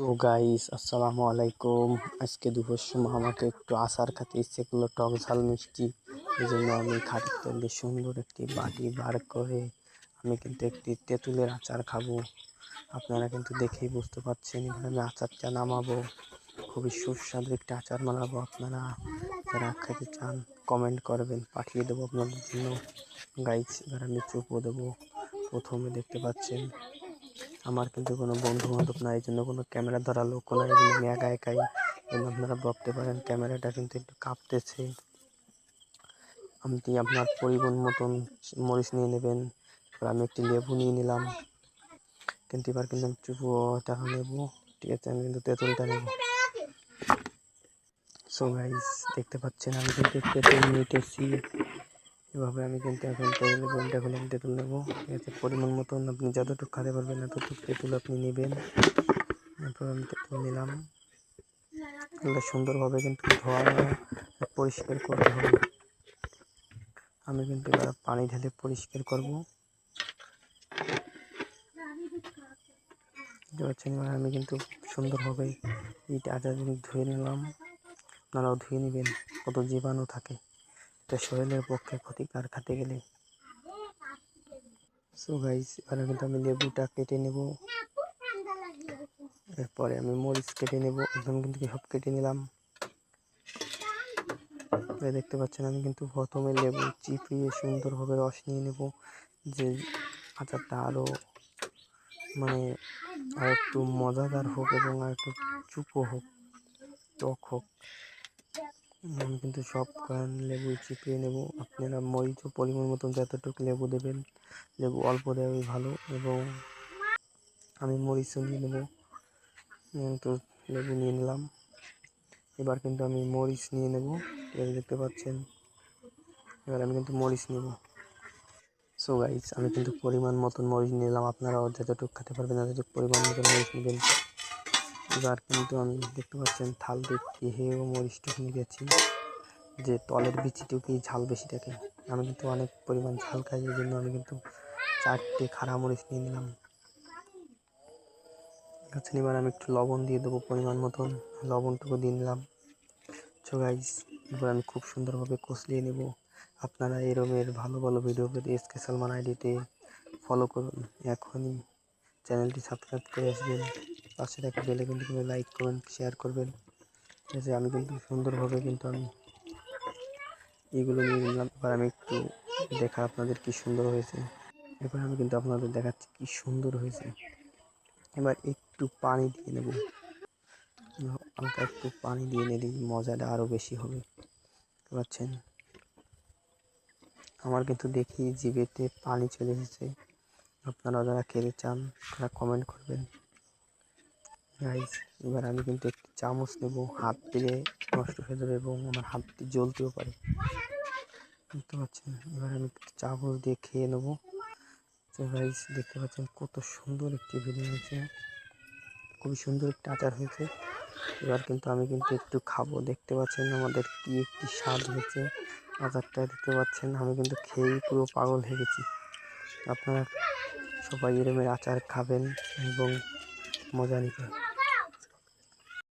তো গাইস আসসালামু আলাইকুম। আজকে দুপুর সময় আমাকে একটু আচার খেতে ইচ্ছে করলো, টক ঝাল মিষ্টি। এই জন্য আমি খাটের তৈরি সুন্দর একটি বাটি বার করে আমি কিন্তু একটি তেঁতুলের আচার খাবো। আপনারা কিন্তু দেখেই বুঝতে পারছেন এখানে আমি আচারটা নামাবো। খুবই সুস্বাদু একটি আচার বানাবো। আপনারা যারা খেতে চান কমেন্ট করবেন, পাঠিয়ে দেবো আপনাদের জন্য। গাইস এবার আমি চুপও দেবো। প্রথমে দেখতে পাচ্ছেন আমার কিন্তু কোনো বন্ধু বান্ধব নাই, এই জন্য কোনো ক্যামেরা ধরার লোক নাই, এই জন্য আমি একা একাই। আপনারা ভাবতে পারেন ক্যামেরাটা কিন্তু একটু কাঁপতেছে। আপনি আপনার পরিমাণ মতন মরিচ নিয়ে নেবেন। এবার আমি একটি লেবু নিয়ে নিলাম, কিন্তু এবার কিন্তু আমি চুপোটা নেবো। ঠিক আছে, আমি কিন্তু তেঁতুলটা নেব। সো গাইস দেখতে পাচ্ছেন আমি কিন্তু তেঁতুল নিতেছি। এভাবে আমি কিন্তু এখন তেঁতুল বইটা খুলে আমি তেঁতুল নেবো। ঠিক আছে, পরিমাণ মতন আপনি যতটুকু খেতে পারবেন এতটুকু তেঁতুল আপনি নেবেন। এরপর আমি তেঁতুল নিলাম। তেঁতুলটা সুন্দরভাবে কিন্তু ধোয়া পরিষ্কার করতে হবে। আমি কিন্তু এবার পানি ঢেলে পরিষ্কার করবো। বুঝতে পারছেন, এবার আমি কিন্তু সুন্দরভাবে এইটা আচার ধুয়ে নিলাম। আপনারাও ধুয়ে নেবেন, কত জীবাণু থাকে, এটা শরীরের পক্ষে ক্ষতিকার খেতে গেলে। সো গাইস এবারে কিন্তু আমি লেবুটা কেটে নেব। এরপরে আমি মরিচ কেটে নেব, একদম কিন্তু সব কেটে নিলাম। দেখতে পাচ্ছেন আমি কিন্তু প্রথমে লেবু চিপিয়ে সুন্দরভাবে রস নিয়ে নেব, যে আচারটা আরও আর একটু মজাদার হোক এবং আর একটু চুপো হোক, টক হোক। আমি কিন্তু সব লেবু চিপিয়ে নেব। আপনারা মরিচও পরিমাণ মতন যতটুকু লেবু দেবেন, লেবু অল্প দেওয়াই ভালো। এবং আমি মরিচও নিয়ে নেব, তো লেবু নিয়ে নিলাম। এবার কিন্তু আমি মরিচ নিয়ে নেব। দেখতে পাচ্ছেন এবার আমি কিন্তু মরিচ নেব। সো গাইস আমি কিন্তু পরিমাণ মতন মরিচ নিলাম, আপনারাও যতটুকু খেতে পারবেন ততটুকু পরিমাণ মতন মরিচ নেবেন। এবার কিন্তু আমি দেখতে পাচ্ছেন থাল দিয়ে হেও মরিচটুকু নিয়ে গেছি, যে তলের বিচিটুকুই ঝাল বেশি থাকে। আমি কিন্তু অনেক পরিমাণ ঝাল খাই, এই জন্য আমি কিন্তু 4টে খাড়া মরিচ নিয়ে নিলাম। আচ্ছা, এবার আমি একটু লবণ দিয়ে দেবো পরিমাণ মতন, লবণটুকু দিয়ে নিলাম। সো গাইস এবার আমি খুব সুন্দরভাবে কষলিয়ে নেব। আপনারা এরমের ভালো ভালো ভিডিও পেতে এসকে সালমান আইডিতে ফলো করুন। এখনই চ্যানেলটি সাবস্ক্রাইব করে আসবেন, পাশে থাকা বেল আইকনটি লাইক করবেন, শেয়ার করবেন। ঠিক আছে, আমি কিন্তু সুন্দরভাবে কিন্তু আমি এইগুলো নিয়ে নিলাম। এবার আমি একটু আপনাদের কি সুন্দর হয়েছে। এবার আমি কিন্তু আপনাদের দেখাচ্ছি কি সুন্দর হয়েছে। এবার একটু পানি দিয়ে নেব, হালকা একটু পানি দিয়ে নিলেই মজাটা আরও বেশি হবে। বুঝতে পারছেন, আমার কিন্তু দেখি জিভেতে পানি চলে এসেছে। আপনারা যারা খেতে চান তারা কমেন্ট করবেন। গাইস এবার আমি কিন্তু একটি চামচ নেব, হাত দিলে নষ্ট হয়ে যাবে এবং আমার হাতটি জ্বলতেও পারে। দেখতে পাচ্ছেন, এবার আমি একটু চামচ দিয়ে খেয়ে নেবো। তো গাইস দেখতে পাচ্ছেন কত সুন্দর একটি ভিডিও হয়েছে, খুবই সুন্দর একটি আচার হয়েছে। এবার কিন্তু আমি কিন্তু একটু খাবো। দেখতে পাচ্ছেন আমাদের কি একটি স্বাদ হয়েছে আচারটা। দেখতে পাচ্ছেন আমি কিন্তু খেয়েই পুরো পাগল হয়ে গেছি। আপনারা সবাই এরমের আচার খাবেন এবং মজা নিতে।